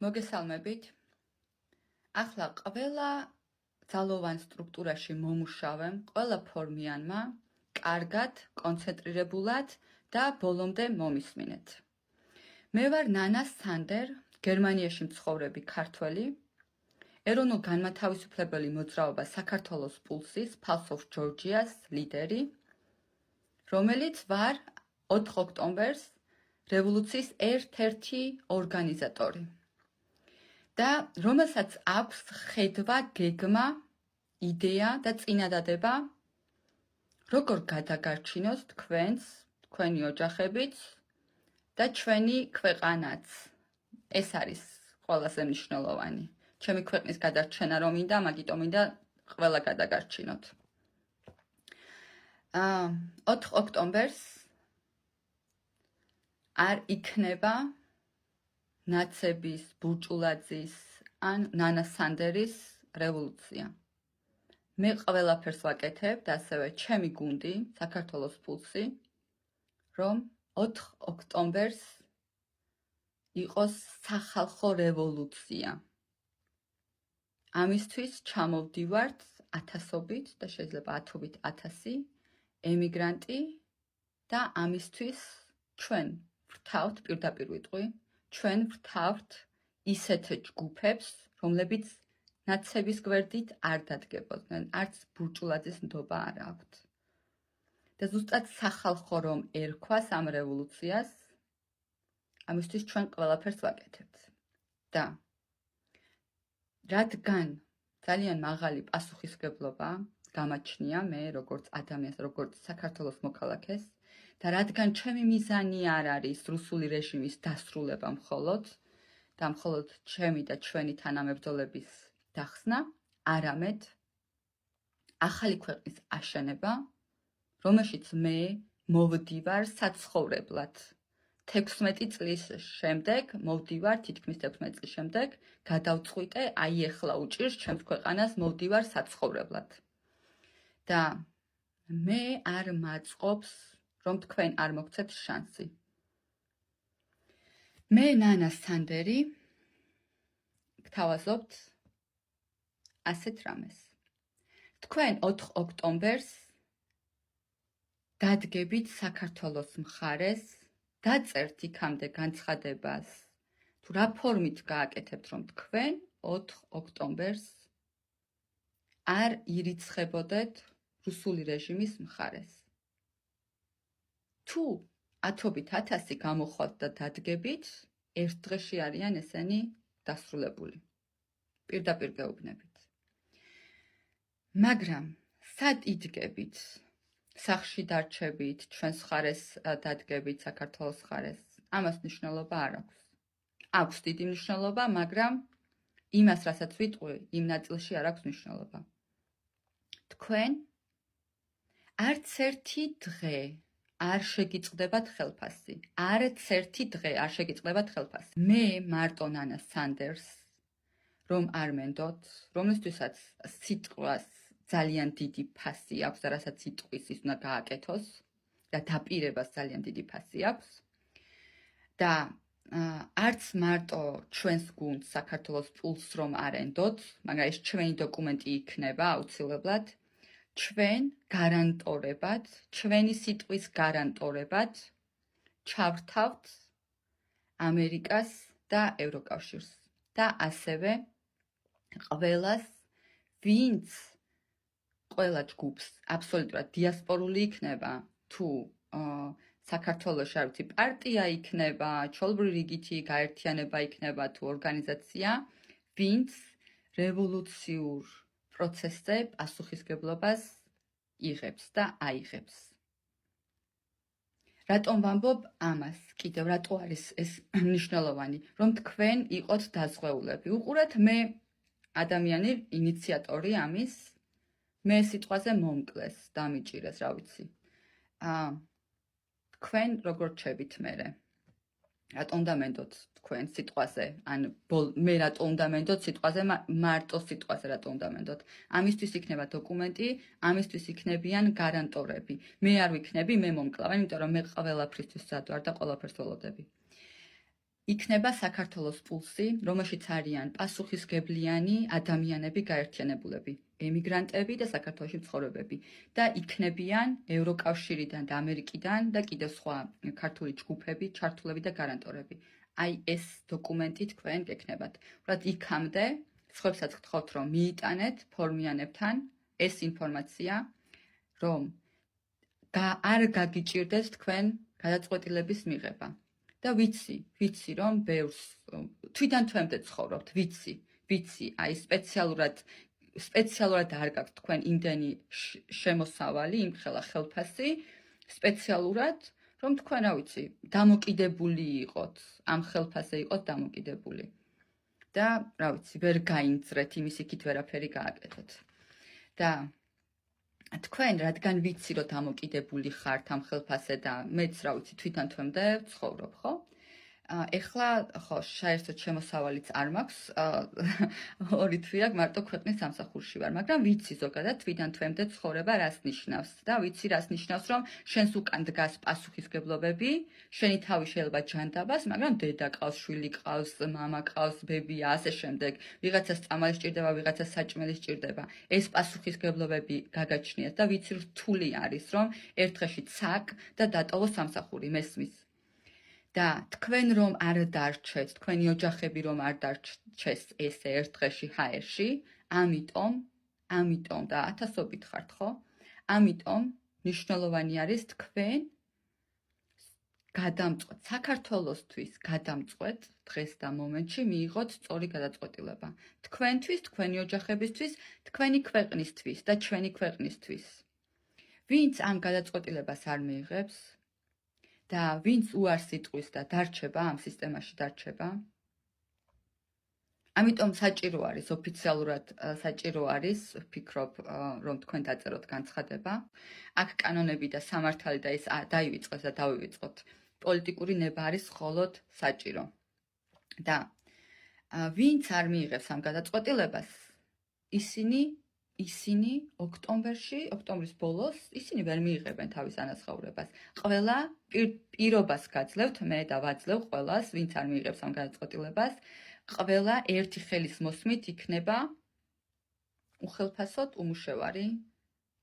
მოგესალმებით. ახლა ყველა ძალოვან სტრუქტურაში მომუშავემ, ყველა ფორმიანმა კარგად, კონცენტრირებულად და ბოლომდე მომისმინეთ. მე ვარ ნანა სანდერ, გერმანიაში მცხოვრები ქართველი, ეროვნულ განმათავისუფლებელი მოძრაობა საქართველოს პულსის, Pulse of Georgia's ლიდერი, რომელიც ვარ 4 ოქტომბერს რევოლუციის ერთ-ერთი ორგანიზატორი. და რომელსაც აქვს ხედვა, გეგმა, იდეა და წინადადება, როგორ გადაგარჩინოთ თქვენს, თქვენი ოჯახებიც და ჩვენი ქვეყანაც. ეს არის ყველაზე მნიშვნელოვანი. ჩემი ქვეყნის გადარჩენა რომ მინდა, მაგიტომ მინდა ყველა გადაგარჩინოთ. 4 ოქტომბერს არ იქნება ნაცების, ბურჭულაძის ან ნანა სანდერის რევოლუცია. მე ყველაფერს ვაკეთებ და ასევე ჩემი გუნდი, საქართველოს პულსი, რომ 4 ოქტომბერს იყოს სახალხო რევოლუცია. ამისთვის ჩამოვდივართ ათასობით და შეიძლება ათობით ათასი ემიგრანტი და ამისთვის ჩვენ ვრთავთ, პირდაპირ ვიტყვი, ჩვენ ვრთავთ ისეთ ჯგუფებს, რომლებიც ნაცების გვერდით არ დადგებოდნენ, არც ბურჭულაძის ნდობა არ აქვთ. და ზუსტად სახალხო რომ ერქვას ამ რევოლუციას, ამისთვის ჩვენ ყველაფერს ვაკეთებთ. და რადგან ძალიან მაღალი პასუხისმგებლობა გამაჩნია მე როგორც ადამიანს, როგორც საქართველოს მოქალაქეს, და რადგან ჩემი მიზანი არ არის რუსული რეჟიმის დასრულება მხოლოდ და მხოლოდ ჩემი და ჩვენი თანამებრძოლების დახსნა, არამედ ახალი ქვეყნის აშენება, რომელშიც მე მოვდივარ საცხოვრებლად. 16 წლის შემდეგ მოვდივარ, თითქმის 16 წლის შემდეგ, გადავწყვიტე, აი ეხლა უჭირს ჩემს ქვეყანას მოვდივარ საცხოვრებლად. და მე არ მაწყობს, რომ თქვენ არ მოგცეთ შანსი. მე ნანა სანდერი გთავაზობთ ასეთ რამეს. თქვენ 4 ოქტომბერს დადგებით საქართველოს მხარეს, დაწერთ იქამდე განცხადებას, თუ რა ფორმით გააკეთებთ, რომ თქვენ 4 ოქტომბერს არ ირიცხებოდეთ რუსული რეჟიმის მხარეს. თუ ათობით ათასი გამოხვალთ და დადგებით, ერთ დღეში არიან ესენი დასრულებული. პირდაპირ გეუბნებით. მაგრამ სად იდგებით? სახლში დარჩებით, ჩვენს მხარეს დადგებით, საქართველოს მხარეს, ამას მნიშვნელობა არ აქვს. აქვს დიდი მნიშვნელობა, მაგრამ იმას, რასაც ვიტყვი, იმ ნაწილში არ აქვს მნიშვნელობა. თქვენ არც ერთი დღე არ შეგიწყდებათ ხელფასი. არც ერთი დღე არ შეგიწყდებათ ხელფასი. მე მარტო ნანა სანდერს რომ არ მენდოთ, რომლისთვისაც სიტყვას ძალიან დიდი ფასი აქვს და რასაც იტყვის ის უნდა გააკეთოს და დაპირებას ძალიან დიდი ფასი აქვს. და არც მარტო ჩვენს გუნდს საქართველოს პულსს რომ არ ენდოთ, მაგრამ ეს ჩვენი დოკუმენტი იქნება აუცილებლად, ჩვენ გარანტორებად, ჩვენი სიტყვის გარანტორებად ჩავრთავთ ამერიკას და ევროკავშირს და ასევე ყველას, ვინც ყველა ჯგუფს აბსოლუტურად დიასპორული იქნება, თუ საქართველოში არ ვიცი პარტია იქნება, ჩვეულებრივი რიგითი გაერთიანება იქნება თუ ორგანიზაცია, ვინც რევოლუციურ პროცესზე პასუხისმგებლობას იღებს და აიღებს. რატომ ვამბობ ამას? კიდევ რატო არის ეს მნიშვნელოვანი, რომ თქვენ იყოთ დაზღვეულები. უყურეთ, მე ადამიანი, ინიციატორი ამის, მე სიტყვაზე მომკლეს, დამიჭირეს, რა ვიცი. თქვენ როგორ რჩებით მერე? რატო უნდა მენდოთ თქვენ სიტყვაზე? ან მე რატო უნდა მენდოთ სიტყვაზე, მარტო სიტყვაზე რატო უნდა მენდოთ? ამისთვის იქნება დოკუმენტი, ამისთვის იქნებიან გარანტორები. მე არ ვიქნები, მე მომკლავენ, იმიტომ რომ მე ყველაფრისთვის მზად ვარ და ყველაფერს ველოდები. იქნება საქართველოს პულსი, რომელშიც არიან პასუხისგებლიანი ადამიანები გაერთიანებულები, ემიგრანტები და საქართველოში მცხოვრებები და იქნებიან ევროკავშირიდან და ამერიკიდან და კიდევ სხვა ქართული ჯგუფები, ჩართულები და გარანტორები. აი ეს დოკუმენტი თქვენ გექნებათ. უბრალოდ იქამდე სხვებსაც გთხოვთ, რომ მიიტანეთ ფორმიანებთან ეს ინფორმაცია, რომ არ გაგიჭირდეთ თქვენ გადაწყვეტილების მიღება. და ვიცი, რომ ბევრს თვითონ თვემდე ცხოვრობთ, ვიცი, აი სპეციალურად არ გაქვთ თქვენ იმდენი შემოსავალი, იმხელა ხელფასი, სპეციალურად, რომ თქვენ, რა ვიცი, დამოკიდებული იყოთ, ამ ხელფასზე იყოთ დამოკიდებული. და, რა ვიცი, ვერ გაინძრეთ, იმის იქით ვერაფერი გააკეთოთ. და თქვენ, რადგან ვიცი, რომ დამოკიდებული ხართ ამ ხელფასზე და მეც, რა ვიცი, თვითონ თვემდე ვცხოვრობ, ხო? ეხლა ხო, საერთოდ შემოსავალიც არ მაქვს, 2 თვე აქვს, მარტო ქვეყნის სამსახურში ვარ, მაგრამ ვიცი ზოგადად თვითონ თვემდე ცხოვრება რას ნიშნავს და ვიცი რას ნიშნავს, რომ შენს უკან დგას პასუხისგებლობები, შენი თავი შეიძლება ჯანდაბას, მაგრამ დედა ყავს, შვილი ყავს, მამა ყავს, ბებია, ასე შემდეგ, ვიღაცას წამალი სჭირდება, ვიღაცას საჭმელი სჭირდება. ეს პასუხისგებლობები გაგაჩნიათ და ვიცი რთული არის, რომ ერთ დღეში ცაკ და დატოვო სამსახური, მესმის. და თქვენ რომ არ დარჩეთ, თქვენი ოჯახები რომ არ დარჩეს ესე ერთ დღეში ჰაერში, ამიტომ და ათასობით ხართ, ხო? ამიტომ მნიშვნელოვანი არის თქვენ გადამწყვეტ საქართველოსთვის გადამწყვეტ დღეს და მომენტში მიიღოთ სწორი გადაწყვეტილება. თქვენთვის, თქვენი ოჯახებისთვის, თქვენი ქვეყნისთვის და ჩვენი ქვეყნისთვის. ვინც ამ გადაწყვეტილებას არ მიიღებს და ვინც უარს იტყვის და დარჩება ამ სისტემაში დარჩება. ამიტომ საჭირო არის ოფიციალურად საჭირო არის, ვფიქრობ, რომ თქვენ დაწეროთ განცხადება. აქ კანონები და სამართალი და ეს დაივიწყოს და დავივიწყოთ. პოლიტიკური ნება არის მხოლოდ საჭირო. და ვინც არ მიიღებს ამ გადაწყვეტილებას, ისინი ოქტომბრის ბოლოს ისინი ვერ მიიღებენ თავის ანაზღაურებას. ყველა პირობას გაძლევთ, მე და ვაძლევ ყველას, ვინც არ მიიღებს ამ გადაწყვეტილებას, ყველა ერთი ხელის მოსმით იქნება უხელფასოდ უმუშევარი,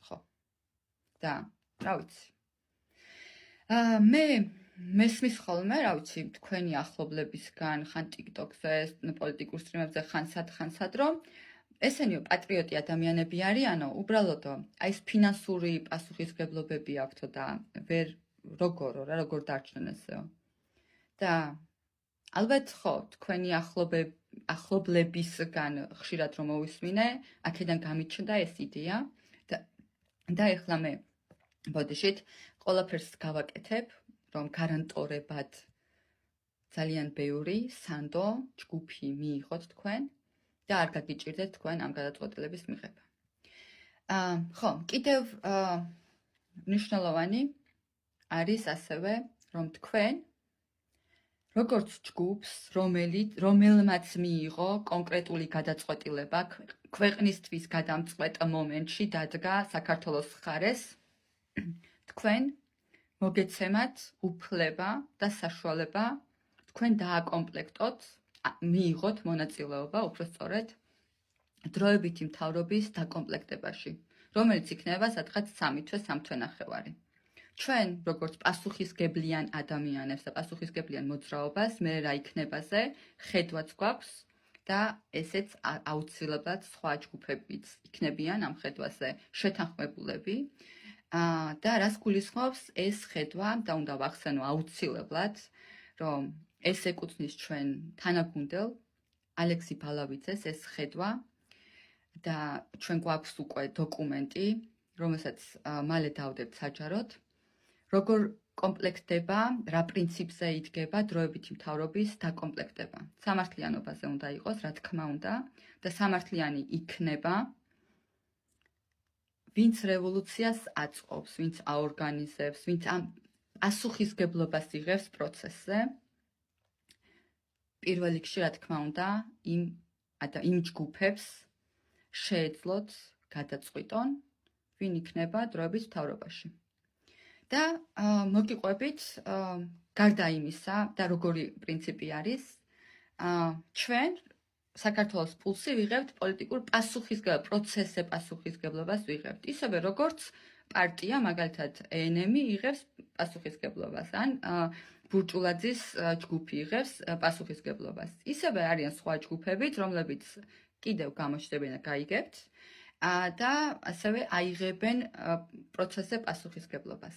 ხო. და რა ვიცი. მე მესმის ხოლმე, რა ვიცი, თქვენი ახლობლებისგან, ხან TikTok-ზე, პოლიტიკურ სტრიმებზე, ხან სად, რომ ესენიო პატრიოტი ადამიანები არიანო, უბრალოდო, აი ეს ფინანსური პასუხისგებლობები აქვთო და როგორ დარჩნენ ესეო. და ალბათ ხო, თქვენი ახლობლებისგან ხშირად რომ მოვისმინე, აქედან გამიჩნდა ეს იდეა და ეხლა მე ბოდიშით ყველაფერს გავაკეთებ, რომ გარანტორებად ძალიან ბევრი სანდო ჯგუფი მიიღოთ თქვენ და არ გაგიჭირდეთ თქვენ ამ გადაწყვეტილების მიღება. ხო, კიდევ მნიშვნელოვანი არის ასევე, რომ თქვენ როგორც ჯგუფს, რომელმაც მიიღო კონკრეტული გადაწყვეტილება ქვეყნისთვის გადამწყვეტ მომენტში დადგა საქართველოს მხარეს, თქვენ მოგეცემათ უფლება და საშუალება თქვენ დააკომპლექტოთ, მიიღოთ მონაწილეობა, უпростоრედ, დროებითი მთავრობის დაკომპლექტებაში, რომელიც იქნება სადღაც 3 თვე, 3 თვე. ჩვენ, როგორც პასუხისგებლიან ადამიანებს და პასუხისგებლიან მოძრაობას, მე რა იქნებაზე, ხედვაც გვაქვს და ესეც აუცილებლად სხვა ჯგუფებიც იქნებიან ამ ხედვაზე შეთანხმებულები. და რას გულისხმობს ეს ხედვა და უნდა ვახსენო აუცილებლად, რომ ეს ეკუთვნის ჩვენ თანაგუნდელ ალექსი ბალავიძეს ეს ხედვა და ჩვენ გვაქვს უკვე დოკუმენტი, რომელსაც მალე დავდებთ საჯაროდ, როგორ კომპლექტდება, რა პრინციპზე იდგება დროებითი მთავრობის დაკომპლექტება. სამართლიანობაზე უნდა იყოს, რა თქმა უნდა, და სამართლიანი იქნება ვინც რევოლუციას აწყობს, ვინც აორგანიზებს, ვინც ამ პასუხისგებლობას იღებს პროცესზე. პირველ რიგში, რა თქმა უნდა, იმ ჯგუფებს შეეძლოთ გადაწყვიტონ, ვინ იქნება დროების მთავრობაში. და მოგიყვებით, გარდა იმისა და როგორი პრინციპი არის, ჩვენ საქართველოს პულსი ვიღებთ პოლიტიკურ პროცესზე პასუხისგებლობას ვიღებთ. ისევე როგორც პარტია, მაგალითად ENM-ი იღებს პასუხისგებლობას, ან ბურჭულაძის ჯგუფი იღებს პასუხისგებლობას. ისევე არიან სხვა ჯგუფებიც, რომლებიც კიდევ გამოჩნდებიან და გაიგებთ და ასევე აიღებენ პროცესზე პასუხისგებლობას.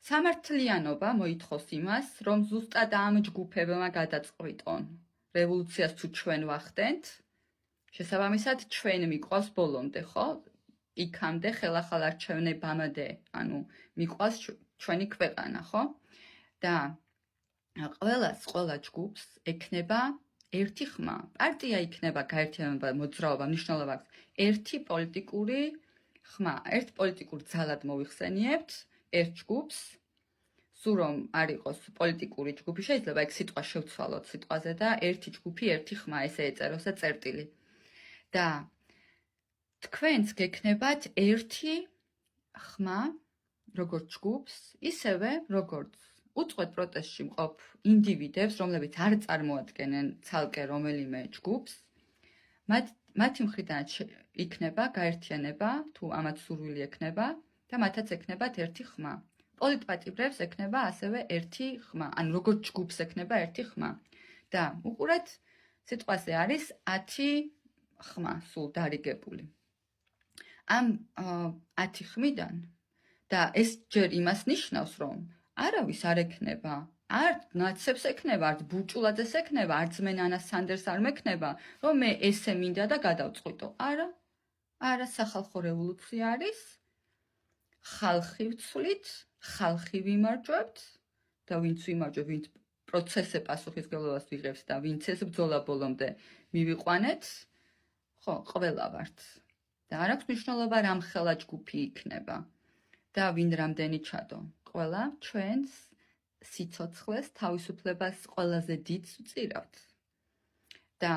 სამართლიანობა მოითხოვს იმას, რომ ზუსტად ამ ჯგუფებმა გადაწყვიტონ რევოლუციას თუ ჩვენ ვახდენთ, შესაბამისად ჩვენ მიყვავს ბოლომდე, ხო? იქამდე ხელახალ არჩევნებამდე, ანუ მიყვავს ჩვენი ქვეყანა, ხო? და ყველა ჯგუფს ექნება ერთი ხმა. პარტია იქნება გაერთიანება, მოძრაობა, მნიშვნელობა აქვს ერთი პოლიტიკური ხმა, ერთ პოლიტიკურ ძალად მოვიხსენიებთ, ერთ ჯგუფს, სულ რომ არ იყოს პოლიტიკური ჯგუფი, შეიძლება ეგ სიტყვა შევცვალოთ სიტყვაზე და ერთი ჯგუფი, ერთი ხმა, ესე ეწეროს და წერტილი. და თქვენც გექნებათ ერთი ხმა, როგორც ჯგუფს, ისევე როგორც უწყვეტ პროტესტში მყოფ ინდივიდებს, რომლებიც არ წარმოადგენენ ცალკე რომელიმე ჯგუფს, მათი მხრიდან იქნება გაერთიანება, თუ ამათ სურვილი ექნება და მათაც ექნებათ ერთი ხმა. პოლიტპატიმრებს ექნება ასევე ერთი ხმა, ანუ როგორც ჯგუფს ექნება ერთი ხმა. და უყურეთ, სიტყვაზე არის 10 ხმა სულ დარიგებული. ამ 10 ხმიდან და ეს ჯერ იმას ნიშნავს, რომ არავის არ ექნება, არც ნაცებს ექნება, არც ბურჭულაძეს ექნება, არც მე ნანა სანდერს არ მექნება, რომ მე ესე მინდა და გადავწყვიტო. არა, სახალხო რევოლუცია არის, ხალხი ვცვლით, ხალხი ვიმარჯვებთ და ვინც ვიმარჯვებთ, ვინც პროცესზე პასუხისგებლობას ვიღებს და ვინც ეს ბრძოლა ბოლომდე მივიყვანეთ, ხო, ყველა ვართ. და არ აქვს მნიშვნელობა რამ ხელა ჯგუფი იქნება და ვინ რამდენი ჩადო. ყველა ჩვენს სიცოცხლეს, თავისუფლებას ყველაზე დიდს ვწირავთ. და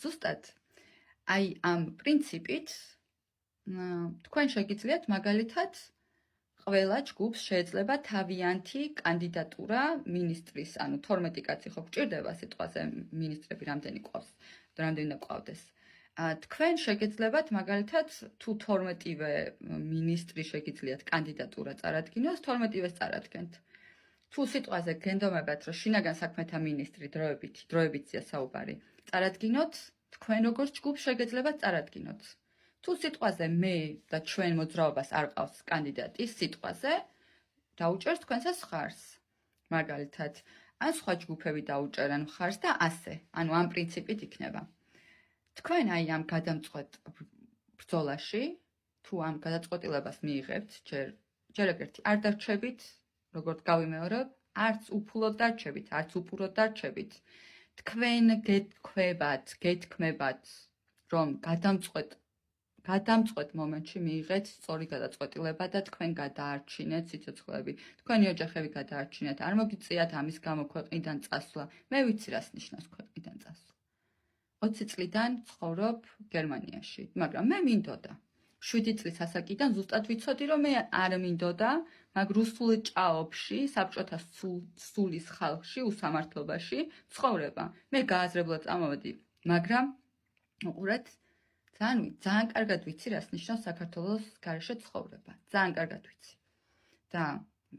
ზუსტად აი ამ პრინციპით თქვენ შეგიძლიათ მაგალითად ყველა ჯგუფს შეიძლება თავიანთი კანდიდატურა მინისტრის, ანუ 12 კაცი ხო გჭირდება სიტყვაზე მინისტრები რამდენი ყავს, რამდენი ყავდეს. თქვენ შეგიძლიათ მაგალითად თუ 12-ვე მინისტრი შეგიძლიათ კანდიდატურა წარადგინოს, 12-ვეს წარადგენთ. თუ სიტყვაზე გენდომებათ, რომ შინაგან საქმეთა მინისტრი დროებითია საუბარი, წარადგინოთ, თქვენ როგორც ჯგუფ შეგიძლიათ წარადგინოთ. თუ სიტყვაზე მე და ჩვენ მოძრაობას არ ყავს კანდიდატი სიტყვაზე, დაუჭერს თქვენსაც ხარს. მაგალითად, ან სხვა ჯგუფები დაუჭერან ხარს და ასე, ანუ ამ პრინციპით იქნება. თქვენ აი ამ გადამწყვეტ ბრძოლაში, თუ ამ გადაწყვეტილებას მიიღებთ, ჯერ ეგერთი არ დარჩებით, როგორც გავიმეორებ, არც უფულოდ დარჩებით, არც უპურად დარჩებით. თქვენ გეთქმებათ, რომ გადამწყვეტ მომენტში მიიღეთ სწორი გადაწყვეტილება და თქვენ გადაარჩინეთ სიცოცხლეები. თქვენი ოჯახები გადაარჩინეთ, არ მოგიწიათ ამის გამო ქვეყნიდან წასვლა. მე ვიცი რას ნიშნავს ქვეყნიდან წასვლა. 20 წლიდან ცხოვრობ გერმანიაში, მაგრამ მე მინდოდა. 7 წლის ასაკიდან ზუსტად ვიცოდი, რომ მე არ მინდოდა, მაგ რუსულ ჭაობში, საბჭოთა სულის ხალხში, უსამართლობაში ცხოვრება. მე გააზრებლად წამოვედი, მაგრამ უყურეთ, ძალიან კარგად ვიცი, რას ნიშნავს საქართველოს გარეშე ცხოვრება. ძალიან კარგად ვიცი. და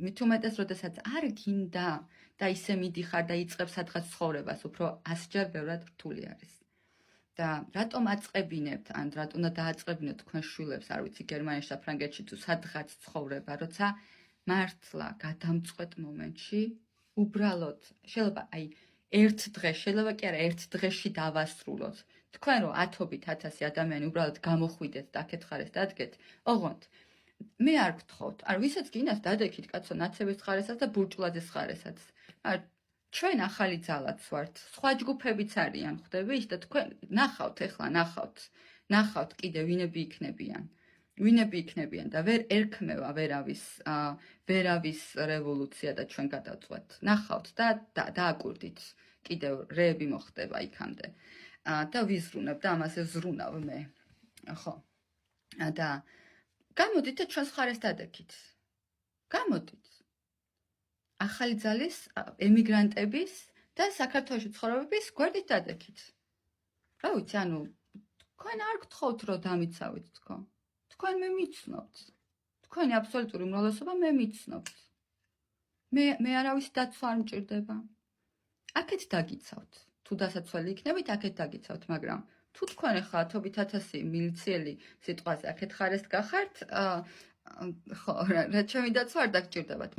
მით უმეტეს, როდესაც არ გინდა და ისე მიდიხარ და იწყებ სადღაც ცხოვრებას, უფრო 100-ჯერ ბევრად რთული არის. და რატომ აწყებინებთ, ან რატომ უნდა დააწყებინოთ თქვენ შვილებს, არ ვიცი, გერმანიაში და ფრანგეთში თუ სადღაც ცხოვრება, როცა მართლა გადამწყვეტ მომენტში უბრალოდ შეიძლება აი ერთ დღე, შეიძლება კი არა ერთ დღეში დავასრულოთ. თქვენ რო 10,000 ადამიანი უბრალოდ გამოხვიდეთ და აქეთ ხარეს დადგეთ, ოღონდ მე არ გთხოვთ, არ ვისაც გინდათ დადექით კაცო ნაცების ხარესაც და ბურჭულაძის ხარესაც. ჩვენ ახალი ძალაც ვართ, სხვა ჯგუფებიც არიან, ხვდებით და თქვენ ნახავთ ეხლა, ნახავთ კიდე ვინები იქნებიან და ვერ ერქმევა ვერავის რევოლუცია და ჩვენ გადავწყვეტ. ნახავთ და დააკვირდით, კიდევ რეები მოხდება იქამდე. და ვიზრუნებ და ამაზე ზრუნავ მე. ხო. და გამოდით და ჩვენს ხარეს დადექით. გამოდით. ახალი ძალის ემიგრანტების და საქართველოში ცხოვრების გვერდით დადექით. რა ვიცი, ანუ თქვენ არ გთხოვთ რომ დამიცავით თქო. თქვენ მე მიცნობთ. თქვენი აბსოლუტური უმრავლესობა მე მიცნობთ. მე არავის დაცვა არ მჭირდება. აქეთ დაგიცავთ. თუ დასაცველი იქნებით, აქეთ დაგიცავთ, მაგრამ თუ თქვენ ახლა 1000 მილიციელი სიტყვაზე აქეთ ხარეს გახართ, ხო, რა ჩემი დაცვა არ დაგჭირდებათ.